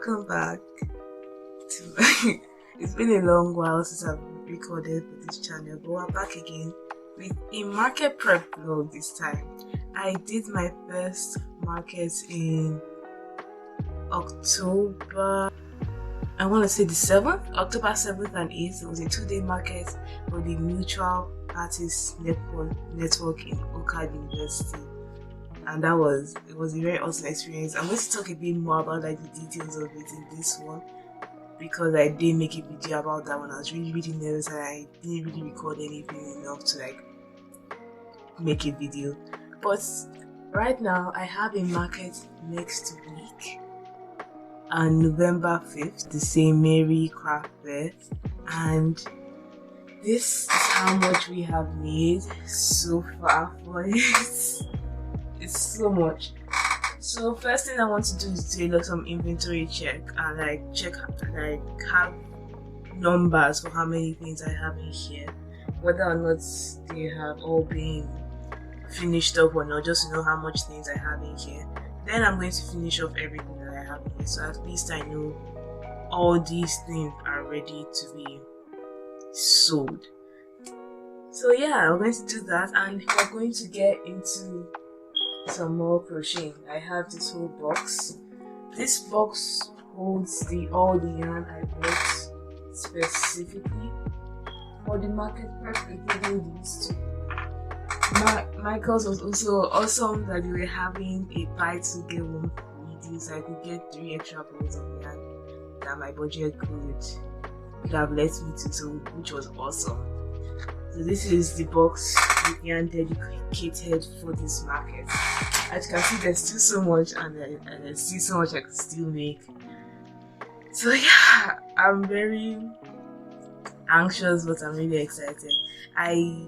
welcome back to it's been a long while since I've recorded for this channel, but we're back again with a market prep vlog this time. I did my first market in October, I want to say the 7th, October 7th and 8th. It was a 2-day market for the Mutual Artists Network in Oka University. And it was a very awesome experience. I'm going to talk a bit more about the details of it in this one, because I did make a video about that one. I was really nervous and I didn't really record anything enough to make a video. But right now I have a market next week on November 5th, the St. Mary Craft Fair, and this is how much we have made so far for it. It's so much. So first thing I want to do is do some inventory check and check have numbers for how many things I have in here, whether or not they have all been finished up or not, just to know how much things I have in here. Then I'm going to finish off everything that I have in here, so at least I know all these things are ready to be sold. So yeah, we're going to do that, and we're going to get into some more crocheting. I have this whole box. This box holds all the yarn I bought specifically for the market prep, including these two. Michael's was also awesome that they were having a buy to get one video, so I could get 3 extra balls of yarn that my budget could have let me to, so which was awesome. So this is the box with yarn dedicated for this market. As you can see, there's still so much, and there's still so much I could still make. So yeah, I'm very anxious, but I'm really excited. I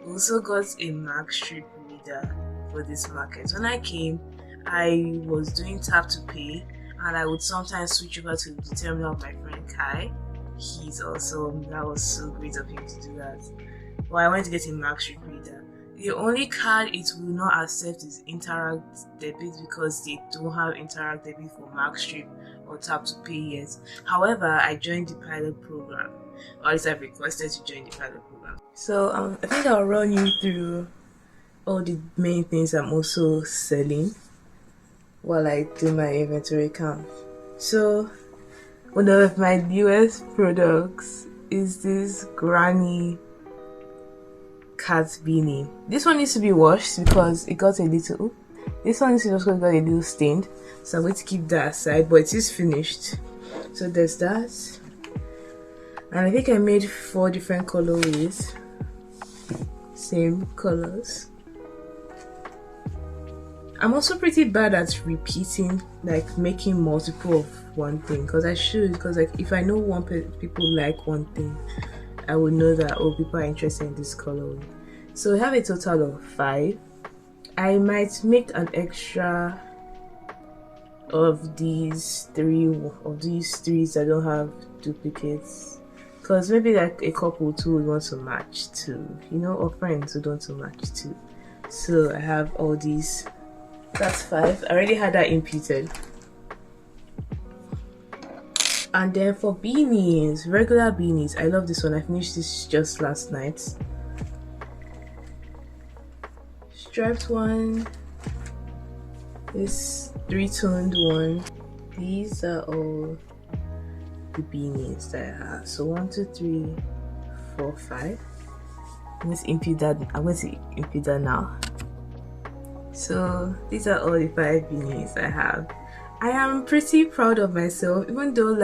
also got a mark strip reader for this market. When I came, I was doing tap to pay, and I would sometimes switch over to the terminal of my friend Kai. He's awesome. That was so great of him to do that. But I went to get a mark strip reader. The only card it will not accept is Interact Debit, because they don't have Interact Debit for mark strip or tap to pay yet. However, I joined the pilot program, or at least I've requested to join the pilot program. So I think I'll run you through all the main things I'm also selling while I do my inventory count. So one of my newest products is this granny cat beanie. This one needs to be washed because it got a little, this one is just got a little stained, so I'm going to keep that aside, but it is finished. So there's that, and I think I made 4 different colorways, same colors. I'm also pretty bad at repeating, making multiple of one thing, because I should, because if I know people like one thing, I would know that people are interested in this colorway. So we have a total of 5. I might make an extra of these 3 that don't have duplicates, because maybe a couple too would want to match too, or friends who want to match too. So I have all these. That's 5. I already had that imputed. And then for beanies, regular beanies, I love this one. I finished this just last night. Striped one, this 3-toned one. These are all the beanies that I have. So 1, 2, 3, 4, 5. I'm going to impute that now. So these are all the 5 beanies I have. I am pretty proud of myself, even though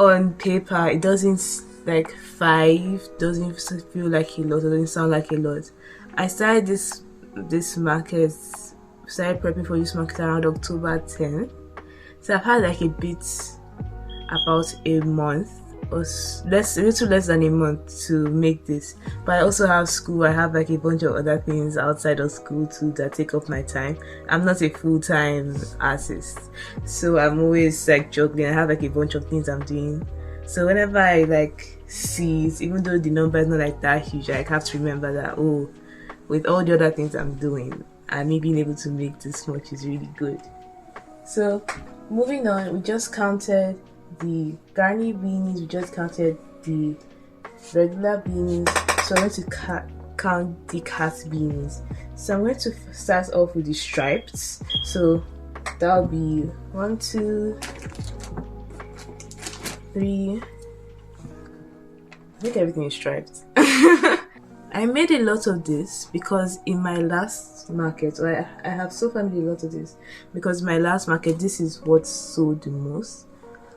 on paper it doesn't 5 doesn't feel like a lot, it doesn't sound like a lot. I started this market, started prepping for this market around October 10th, so I've had a bit about a month, or a little less than a month to make this. But I also have school. I have a bunch of other things outside of school too that take up my time. I'm not a full-time artist, so I'm always juggling. I have a bunch of things I'm doing, so whenever I see it, even though the number is not that huge, I have to remember that with all the other things I'm doing, and me being able to make this much is really good. So moving on, we just counted the garni beanies, we just counted the regular beanies, so I'm going to count the cat beanies. So I'm going to start off with the stripes. So that'll be 1, 2, 3. I think everything is striped. I made a lot of this because in my last market, or I have so far made a lot of this because my last market, this is what sold the most.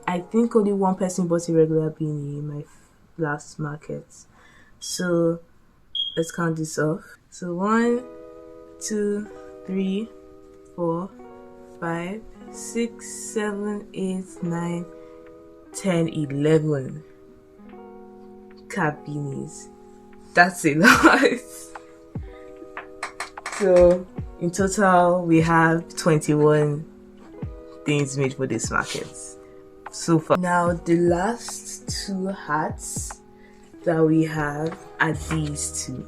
I think only one person bought a regular beanie in my last market. So let's count this off. So 1, 2, 3, 4, 5, 6, 7, 8, 9, 10, 11 cat beanies. That's a lot. So in total we have 21 things made for this market so far. Now the last 2 hats that we have are these 2.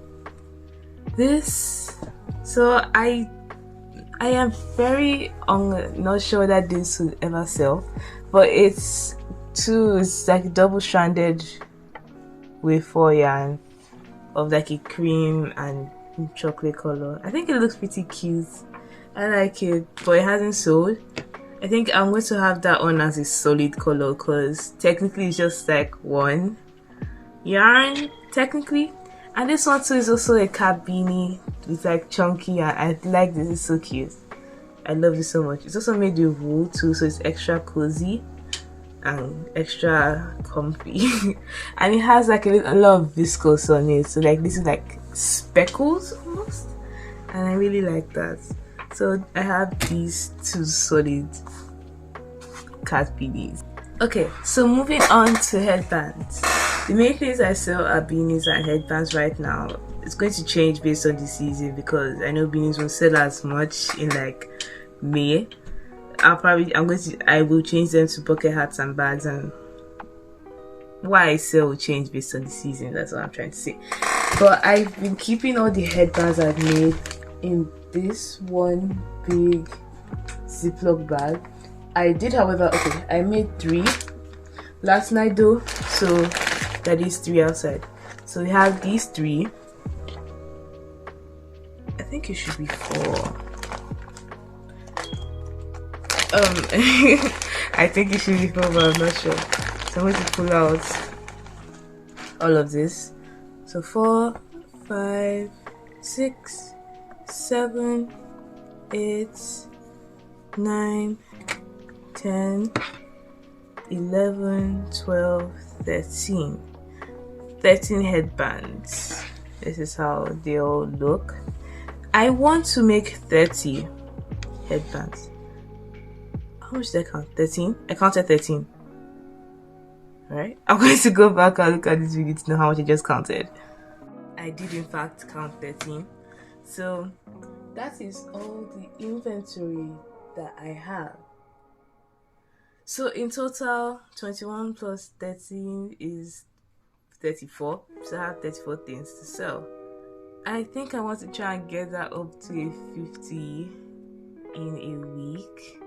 So I am very not sure that this will ever sell, but it's like double-stranded with 4 yarn of like a cream and chocolate color. I think it looks pretty cute. I like it, but it hasn't sold. I think I'm going to have that on as a solid color because technically it's just like 1 yarn technically. And this one too is also a cat beanie. It's like chunky and I like this. It's so cute. I love it so much. It's also made with wool too, so it's extra cozy and extra comfy. And it has like a lot of viscose on it, so like this is like speckles almost, and I really like that. So I have these 2 solid cat beanies. Okay, so moving on to headbands. The main things I sell are beanies and headbands right now. It's going to change based on the season because I know beanies won't sell as much in like May. I will change them to bucket hats and bags, and what I sell will change based on the season. That's what I'm trying to say. But I've been keeping all the headbands I've made in this one big Ziploc bag. I did, however, I made 3 last night though, so that is 3 outside. So we have these 3. I think it should be 4. I think it should be 4, but I'm not sure. So I'm going to pull out all of this. So 4, 5, 6, 7, 8, 9, 10, 11, 12, 13. 13 headbands. This is how they all look. I want to make 30 headbands. How much did I count? 13? I counted 13. Alright, I'm going to go back and look at this video to know how much I just counted. I did in fact count 13. So that is all the inventory that I have. So in total, 21 plus 13 is 34. So I have 34 things to sell. I think I want to try and get that up to a 50 in a week.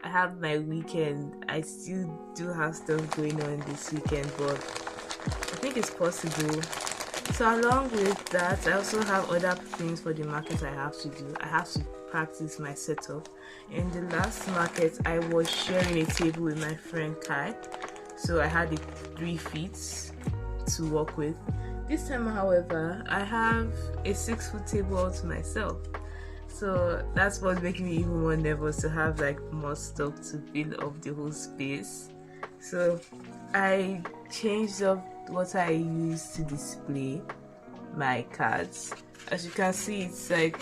I have my weekend. I still do have stuff going on this weekend, but I think it's possible. So along with that, I also have other things for the market I have to do. I have to practice my setup. In the last market, I was sharing a table with my friend Kai, so I had 3 feet to work with. This time, however, I have a 6-foot table all to myself. So that's what's making me even more nervous to have like more stuff to fill up the whole space. So I changed up what I use to display my cards. As you can see, it's like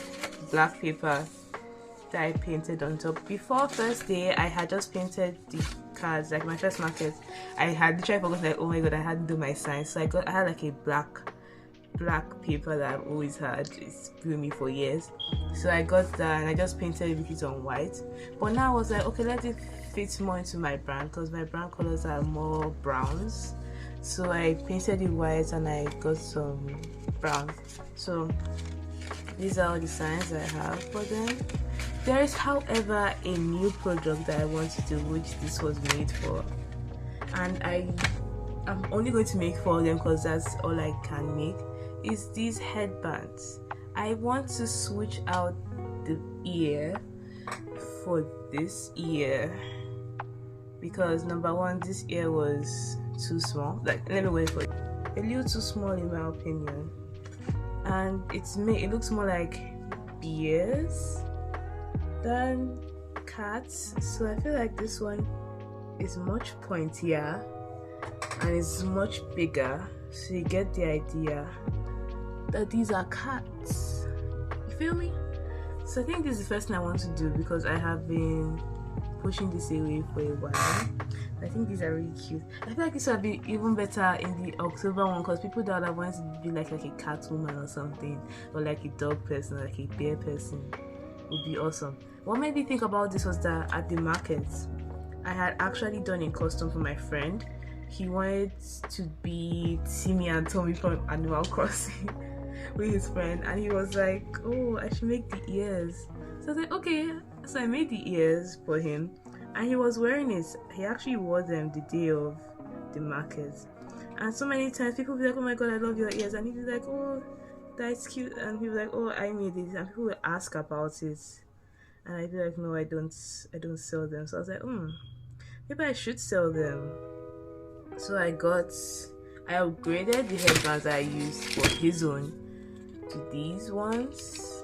black paper that I painted on top. Before first day, I had just painted the cards, like my first market. I had literally forgotten, like, oh my god, I hadn't done my signs. So I had like a black paper that I've always had. It's been me for years. So I got that and I just painted it on white. But now I was like, okay, let it fit more into my brand because my brand colors are more browns. So I painted it white and I got some brown. So these are all the signs I have for them. There is, however, a new product that I want to do, which this was made for, and I'm only going to make 4 of them because that's all I can make. Is these headbands. I want to switch out the ear for this ear because number one, this ear was too small. Like, let me wait for it. A little too small in my opinion, and it looks more like bears than cats. So I feel like this one is much pointier and it's much bigger, so you get the idea that these are cats. You feel me? So I think this is the first thing I want to do because I have been pushing this away for a while. I think these are really cute. I feel like this would be even better in the October one because people that have wanted to be like a cat woman or something, or like a dog person, or like a bear person, would be awesome. What made me think about this was that at the market, I had actually done a custom for my friend. He wanted to be Timmy and Tommy from Animal Crossing with his friend, and he was like, oh, I should make the ears. So I was like, okay. So I made the ears for him, and he was wearing it. He actually wore them the day of the market, and so many times people will be like, oh my god, I love your ears, and he'd be like, oh, that's cute, and he'd be like, oh, I made it, and people will ask about it, and I'd be like, no, I don't sell them. So I was like, maybe I should sell them. So I upgraded the headbands I used for his own to these ones.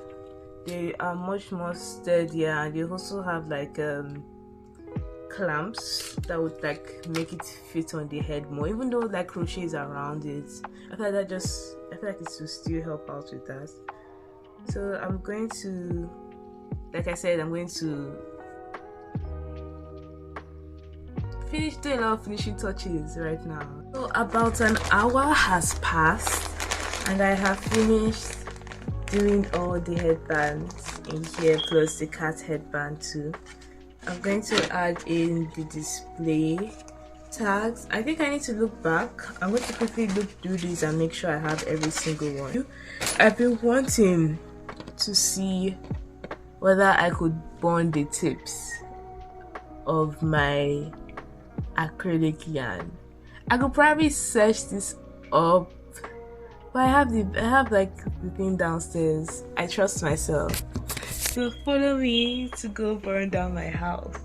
They are much more sturdier, and they also have like clamps that would like make it fit on the head more, even though like crochet is around it. I feel like it will still help out with that. So I'm going to, like I said, I'm going to do a lot of finishing touches right now. So about an hour has passed and I have finished doing all the headbands in here plus the cat headband too. I'm going to add in the display tags. I think I need to look back. I'm going to quickly look through these and make sure I have every single one. I've been wanting to see whether I could bond the tips of my acrylic yarn. I could probably search this up, but I have like the thing downstairs. I trust myself. So follow me to go burn down my house.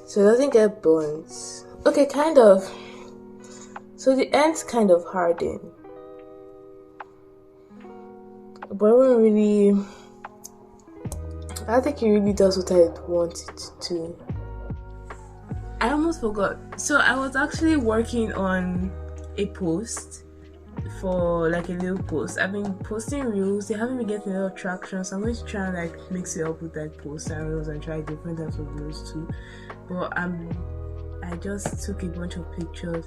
So it doesn't get burnt. Okay, kind of. So the ends kind of harden. But I don't really, I think it really does what I want it to. I almost forgot. So I was actually working on a post for like a little post. I've been posting reels. They haven't been getting a lot of traction, so I'm going to try and like mix it up with like posts and reels and try different types of reels too. But I just took a bunch of pictures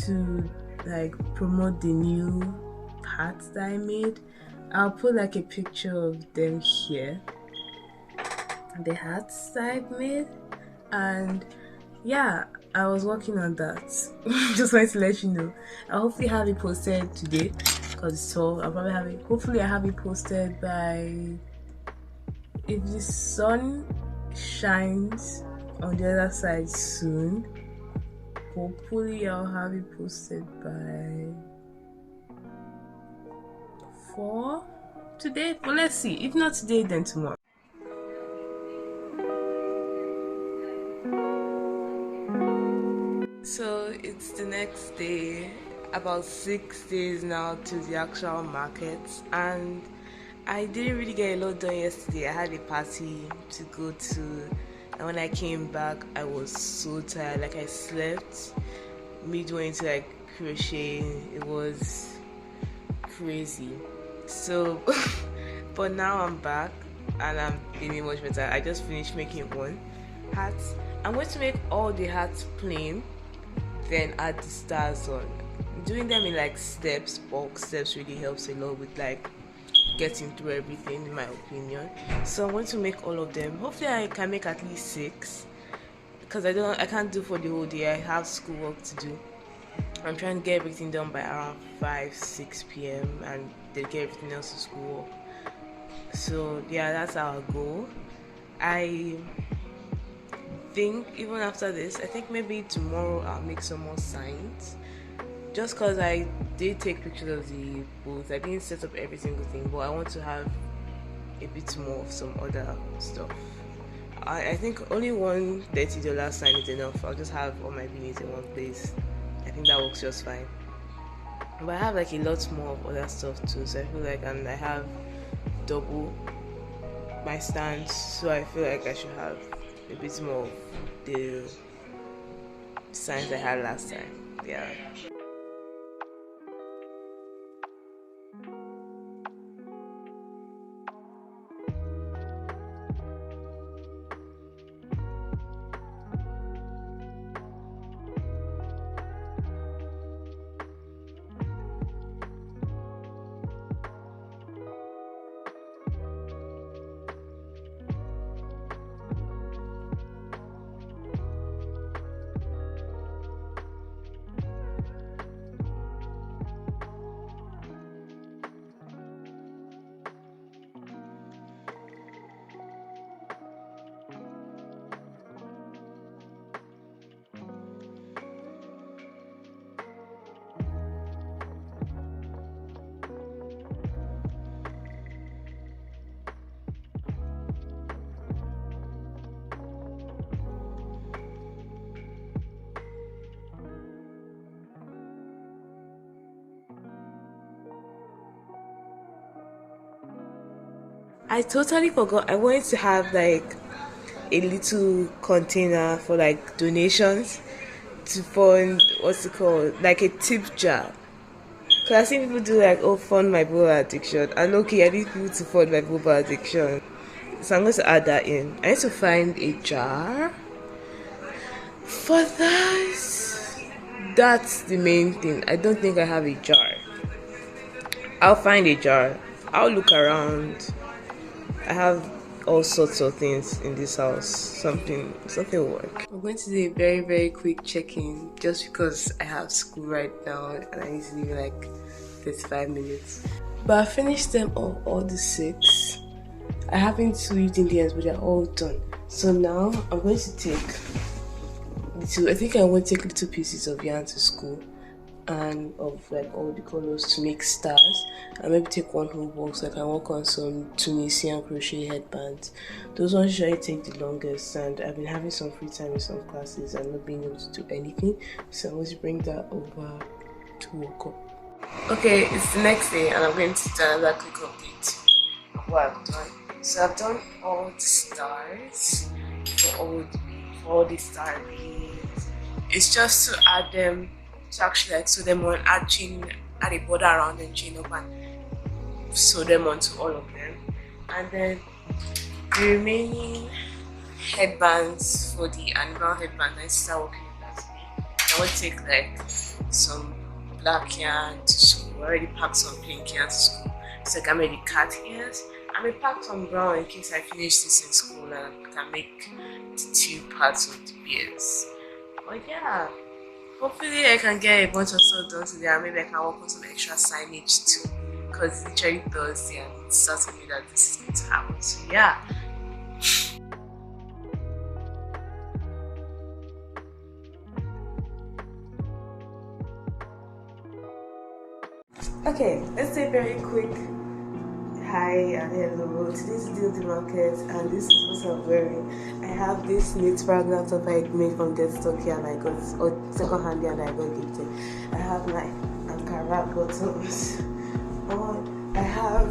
to like promote the new hats that I made. I'll put like a picture of them here, the hats that I've made, and yeah, I was working on that. Just wanted to let you know. I'll hopefully have it posted today because it's 12. I'll probably have it. Hopefully, I have it posted by, if the sun shines on the other side soon. Hopefully, I'll have it posted by 4 today. But let's see. If not today, then tomorrow. So it's the next day, about 6 days now to the actual market, and I didn't really get a lot done yesterday. I had a party to go to, and when I came back I was so tired. Like I slept midway into like crocheting. It was crazy. So but now I'm back and I'm feeling much better. I just finished making one hat. I'm going to make all the hats plain, then add the stars on. doing them in like steps, bulk steps, really helps a lot with like getting through everything, in my opinion. So I'm going to make all of them. Hopefully I can make at least 6, because I can't do for the whole day. I have schoolwork to do. I'm trying to get everything done by around 5-6 p.m. and then get everything else to schoolwork. So yeah, that's our goal. I think even after this, I think maybe tomorrow I'll make some more signs, just because I did take pictures of the booth. I didn't set up every single thing, but I want to have a bit more of some other stuff. I think only one $30 sign is enough. I'll just have all my beanies in one place. I think that works just fine. But I have like a lot more of other stuff too, so I feel like, and I have double my stands, so I feel like I should have a bit more of the signs I had last time. Yeah. I totally forgot. I wanted to have like a little container for like donations to fund, what's it called, like a tip jar. Cause I see people do like, oh, fund my boba addiction. And okay, I need people to fund my boba addiction. So I'm going to add that in. I need to find a jar for that. That's the main thing. I don't think I have a jar. I'll find a jar. I'll look around. I have all sorts of things in this house. Something will work. I'm going to do a very, very quick check-in just because I have school right now and I need to leave in like 35 minutes. But I finished them all the 6. I haven't sewed in the ends, but they're all done. So now I'm going to take I think I want to take little pieces of yarn to school and of like all the colors to make stars, and maybe take one whole box so I can work on some Tunisian crochet headbands. Those ones usually take the longest, and I've been having some free time in some classes and not being able to do anything, so I'm going to bring that over to work up. Okay, it's the next day and I'm going to do another quick update of what I've done. So I've done all the stars for all the star beads. It's just to add them, to actually like sew them on, add a border around and chain up and sew them onto all of them. And then the remaining headbands for the animal headband, I start working on that today. I want to take like some black yarn to school. I already packed some pink yarn to school. So I can make the cat ears. I may pack some brown in case I finish this in school and I can make the 2 parts of the beards. But yeah, hopefully I can get a bunch of stuff done today and maybe I can work on some extra signage too, because it's literally Thursday and it's certain me that this is going to happen. So yeah. Okay, let's say very quick hi and hello. Today's the market and this is what I'm wearing. I have this knit paragraph top I made from Get Stuck here and I got, or second hand here and I got gifted. I have my Ankara bottoms on. I have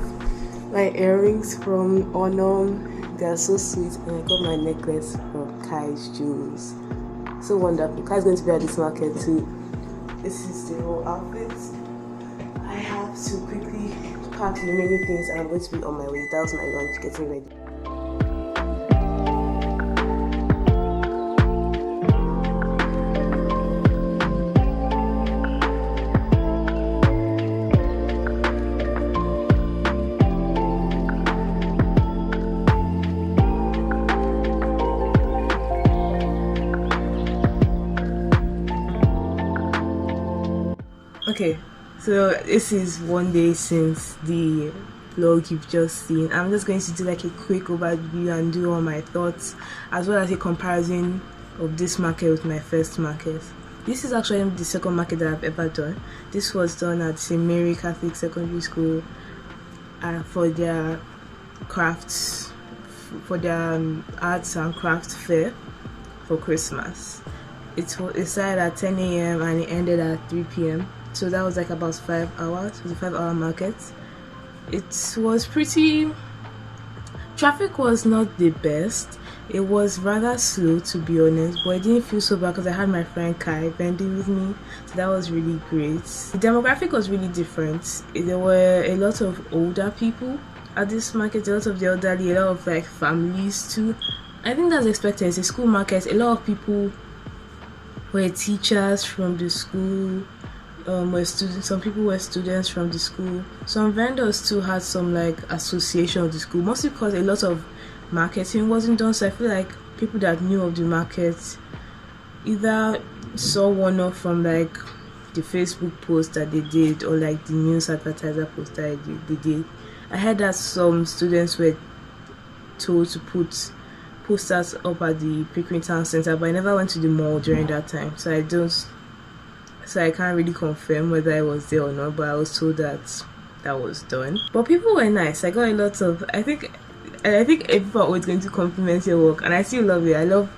my earrings from Onum. They are so sweet, and I got my necklace from Kai's Jewels. So wonderful. Kai's going to be at this market too. This is the whole outfit. I have to quickly pack the remaining things and I'm going to be on my way. That was my lunch, getting ready. Okay, so this is one day since the vlog you've just seen. I'm just going to do like a quick overview and do all my thoughts, as well as a comparison of this market with my first market. This is actually the second market that I've ever done. This was done at St. Mary Catholic Secondary School for their crafts, for their arts and crafts fair for Christmas. It started at 10 a.m. and it ended at 3 p.m. So that was like about 5 hours. It was a 5-hour market. It was pretty... Traffic was not the best. It was rather slow, to be honest, but it didn't feel so bad because I had my friend Kai vending with me, so that was really great. The demographic was really different. There were a lot of older people at this market, a lot of the elderly, a lot of like families too. I think that's expected. It's a school market. A lot of people were teachers from the school, were students. Some people were students from the school. Some vendors too had some like association of the school, mostly because a lot of marketing wasn't done. So I feel like people that knew of the market either saw one off from like the Facebook post that they did, or like the news advertiser post that they did. I heard that some students were told to put posters up at the Pickering Town Center, but I never went to the mall during that time, so I can't really confirm whether I was there or not, but I was told that that was done. But people were nice. I got a lot of, I think people are always going to compliment your work, and I still love it. I love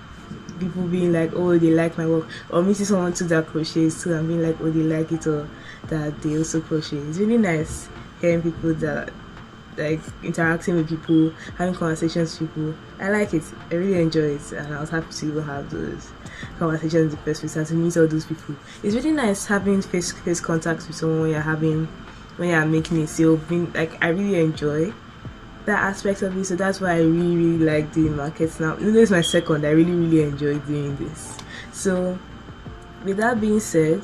people being like, oh, they like my work, or meeting someone to that crochets too and being like, oh, they like it, or that they also crochet. It's really nice hearing people that like interacting with people, having conversations with people. I like it. I really enjoy it, and I was happy to even have those conversations in the first place and to meet all those people. It's really nice having face-to-face contact with someone when you're making a sale. Like, I really enjoy that aspect of it, so that's why I really like doing markets now. Even though it's my second, I really enjoy doing this. So with that being said,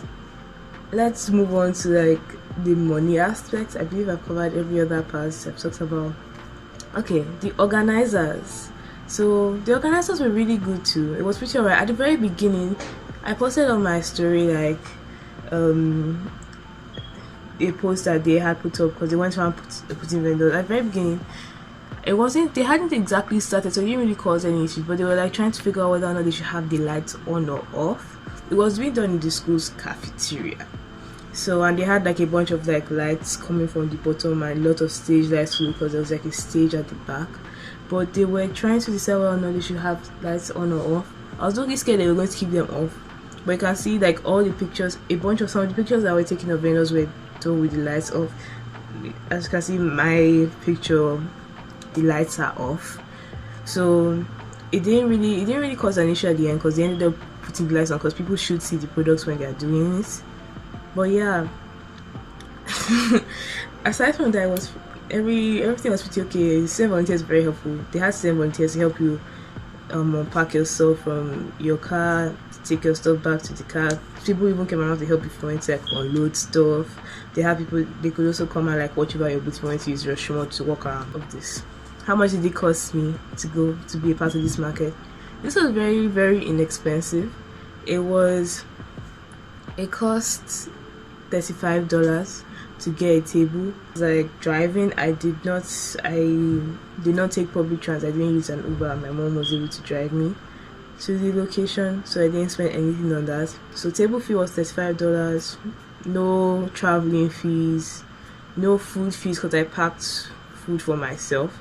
let's move on to like the money aspect. I believe I've covered every other part I've talked about. Okay, the organizers. So the organizers were really good too. It was pretty alright. At the very beginning, I posted on my story like a post that they had put up because they went around putting vendors. At the very beginning, they hadn't exactly started, so it didn't really cause any issues, but they were like trying to figure out whether or not they should have the lights on or off. It was being done in the school's cafeteria. So, and they had like a bunch of like lights coming from the bottom and a lot of stage lights too, because there was like a stage at the back. But they were trying to decide whether or not they should have lights on or off. I was really scared they were going to keep them off, but you can see like all the pictures, some of the pictures that were taken of vendors were done with the lights off. As you can see, my picture, the lights are off. So it didn't really cause an issue at the end, because they ended up putting the lights on because people should see the products when they are doing it. But yeah, aside from that, everything was pretty okay. The same volunteers were very helpful. They had same volunteers to help you unpack your stuff from your car, take your stuff back to the car. People even came around to help you if you want to like unload stuff. They had people, they could also come and like watch over your boots if you want to use your remote to walk around of this. How much did it cost me to be a part of this market? This was very inexpensive. It cost $35 to get a table. Like driving, I did not take public transit. I didn't use an Uber. My mom was able to drive me to the location, so I didn't spend anything on that. So table fee was $35, no traveling fees, no food fees, because I packed food for myself.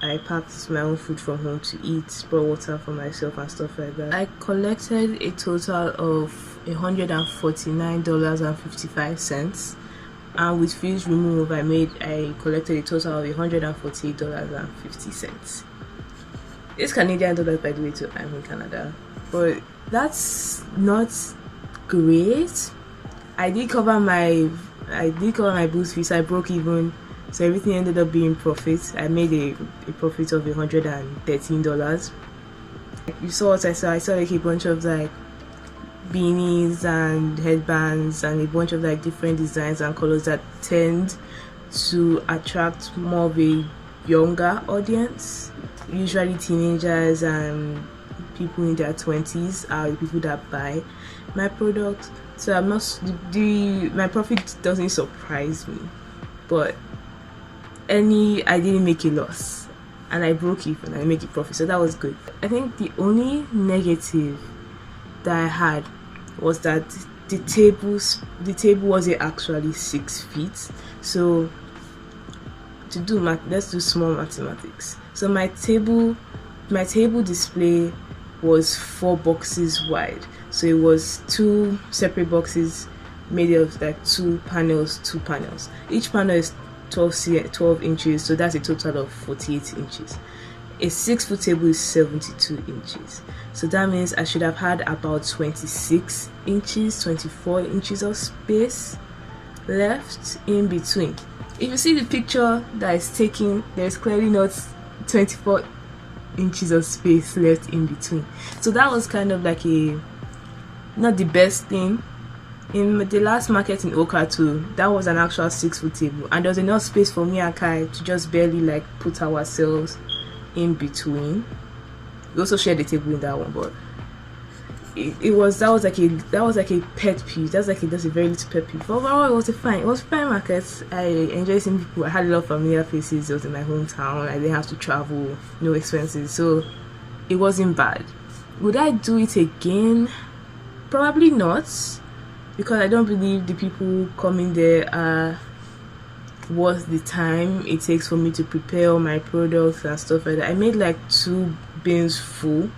I packed my own food from home to eat, brought water for myself and stuff like that. I collected a total of $149.55, and with fees removed, I collected a total of $148.50. It's Canadian dollars, by the way, too. I'm in Canada, but that's not great. I did cover my booth fees. I broke even. So everything ended up being profit. I made a profit of $113. You saw what I saw. I saw like a bunch of like beanies and headbands and a bunch of like different designs and colors that tend to attract more of a younger audience, usually teenagers and people in their 20s are the people that buy my product. So I'm not my profit doesn't surprise me, but I didn't make a loss, and I broke even. I make a profit, so that was good. I think the only negative that I had was that the table wasn't actually 6 feet. So let's do small mathematics. So my table display was 4 boxes wide. So it was 2 separate boxes made of like 2 panels. Each panel is 12 inches, so that's a total of 48 inches. A 6-foot table is 72 inches. So that means I should have had about 26 inches, 24 inches of space left in between. If you see the picture that is taken, there's clearly not 24 inches of space left in between. So that was kind of like not the best thing. In the last market in Oka too, that was an actual 6-foot table, and there was enough space for me and Kai to just barely like put ourselves in between. We also shared the table in that one, but that was like a pet peeve. That's a very little pet peeve. But overall, it was fine market. I enjoyed seeing people. I had a lot of familiar faces. It was in my hometown. I didn't have to travel, no expenses, so it wasn't bad. Would I do it again? Probably not, because I don't believe the people coming there are worth the time it takes for me to prepare all my products and stuff like that. I made like 2 bins full,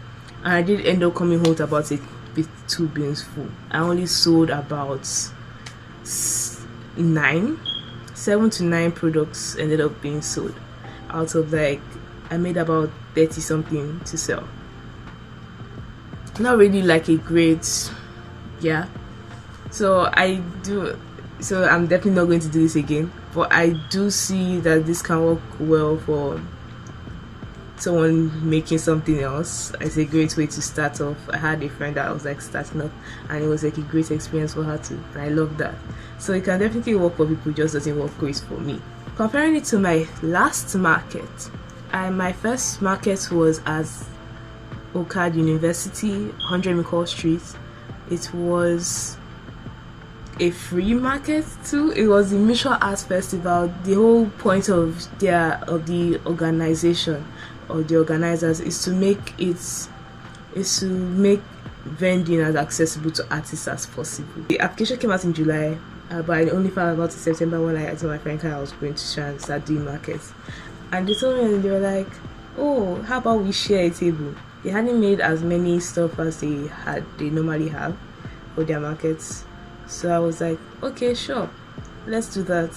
and I did end up coming home with about 2 bins full. I only sold about 7 to 9 products ended up being sold out of like, I made about 30 something to sell. Not really like a great, yeah. So I'm definitely not going to do this again, but I do see that this can work well for someone making something else. It's a great way to start off. I had a friend that was like starting up, and it was like a great experience for her too, and I love that. So it can definitely work for people, just doesn't work great for me. Comparing it to my last market, my first market was at Okad University, 100 McCall Street. It was a free market too. It was the Mutual Arts Festival. The whole point of the organization or the organizers is to make vending as accessible to artists as possible. The application came out in July, but I only found out about in September when I told my friend I was going to try and start doing markets. And they told me, and they were like, "Oh, how about we share a table?" They hadn't made as many stuff as they normally have for their markets. So I was like, okay, sure, let's do that.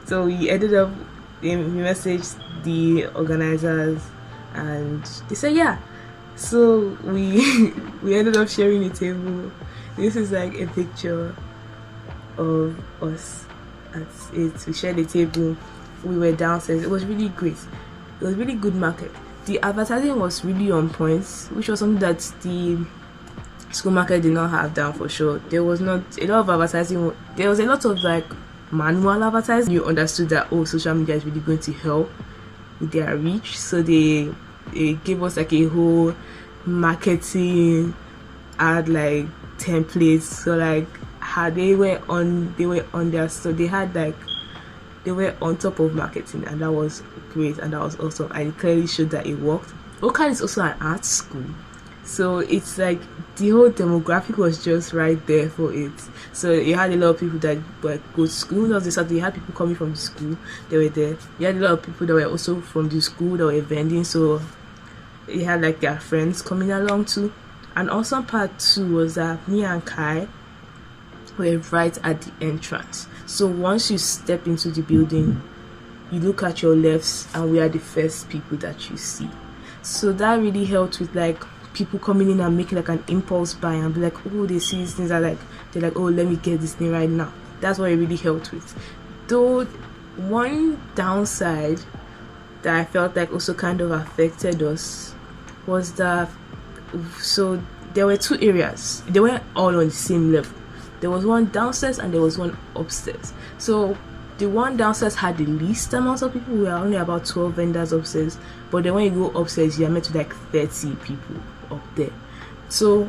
So we ended up, we messaged the organizers and they said yeah. So we ended up sharing a table. This is like a picture of us at it. We shared a table. We were downstairs. It was really great. It was really good market. The advertising was really on point, which was something that the school market did not have down for sure. There was not a lot of advertising. There was a lot of like manual advertising. You understood that social media is really going to help with their reach, so they gave us like a whole marketing ad like templates. So like how they were on their store, they were on top of marketing, and that was great and that was awesome, and it clearly showed that it worked. Oka is also an art school, so it's like the whole demographic was just right there for it. So you had a lot of people that go to school. You had people coming from the school, they were there. You had a lot of people that were also from the school that were vending, so you had like their friends coming along too. And also part 2 was that me and Kai were right at the entrance. So once you step into the building, you look at your left and we are the first people that you see. So that really helped with like people coming in and making like an impulse buy and be like, oh, they see these things, they're like, oh, let me get this thing right now. That's what it really helped with. Though one downside that I felt like also kind of affected us was that, so there were 2 areas. They weren't all on the same level. There was one downstairs and there was one upstairs. So the one downstairs had the least amount of people. We were only about 12 vendors upstairs, but then when you go upstairs, you are met with like 30 people up there. So,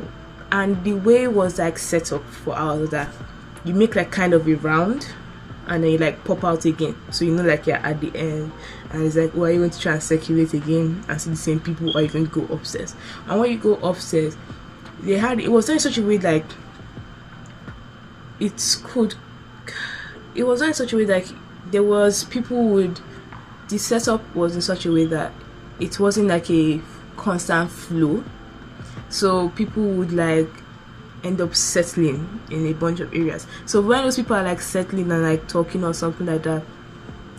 and the way it was like set up for ours, that you make like kind of a round and then you like pop out again, so you know like you're at the end, and it's like, are you going to try and circulate again and see the same people, or you going to go upstairs? And when you go upstairs, it was done in such a way like it was done in such a way like there was people would, the setup was in such a way that it wasn't like a constant flow, so people would like end up settling in a bunch of areas. So when those people are like settling and like talking or something like that,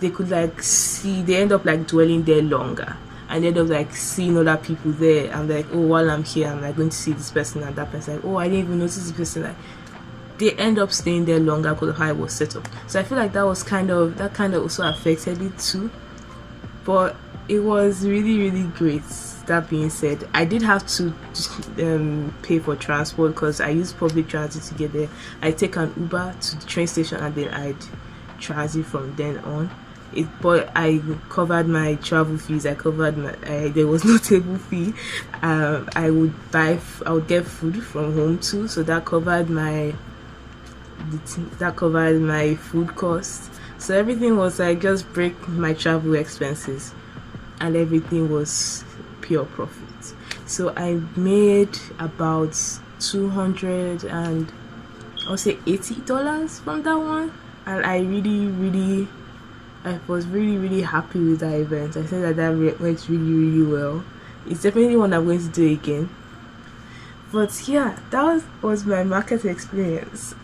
they could like see, they end up like dwelling there longer, and they end up like seeing other people there, and like, oh, while I'm here I'm like going to see this person and that person, like, oh, I didn't even notice this person. Like they end up staying there longer because of how it was set up. So I feel like that kind of also affected it too, but it was really, really great. That being said, I did have to pay for transport because I use public transit to get there. I take an Uber to the train station and then I'd transit from then on. But I covered my travel fees. I covered my there was no table fee. I would get food from home too, so that covered my food costs. So everything was like just break my travel expenses, and everything was pure profit. So I made about $280 from that one, and I was really happy with that event. I said that went really well. It's definitely one I'm going to do again. But yeah, that was my market experience.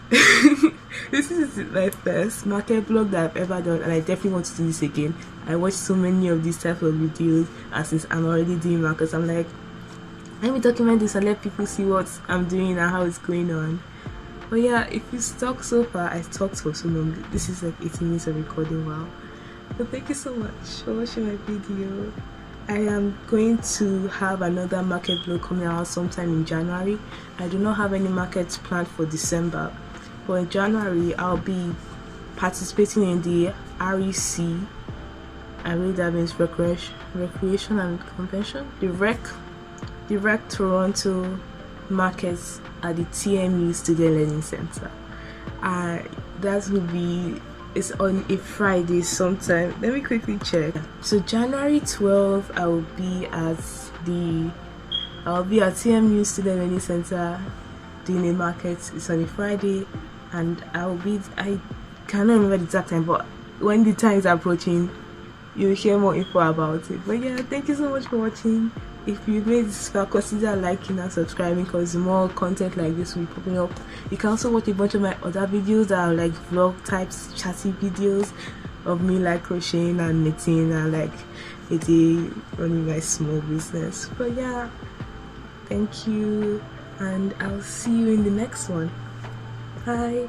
This is my first market vlog that I've ever done, and I definitely want to do this again. I watched so many of these type of videos, and since I'm already doing markets, I'm like, let me document this and let people see what I'm doing and how it's going on. But yeah, if you stuck so far, I talked for so long. This is like 18 minutes of recording. Wow. But thank you so much for watching my video. I am going to have another market vlog coming out sometime in January. I do not have any markets planned for December, but in January I'll be participating in the REC. I believe that means Recreation and Convention. The Rec Toronto markets at the TMU Student Learning Center. That will be, it's on a Friday sometime. Let me quickly check. So January 12th, I will be at TMU Student Learning Center doing a market. It's on a Friday, and I cannot remember the exact time, but when the time is approaching, you'll hear more info about it. But yeah, thank you so much for watching. If you made this far, consider liking and subscribing, because more content like this will be popping up. You can also watch a bunch of my other videos that are like vlog types, chatty videos of me like crocheting and knitting and like a day running my small business. But yeah, thank you, and I'll see you in the next one. Bye.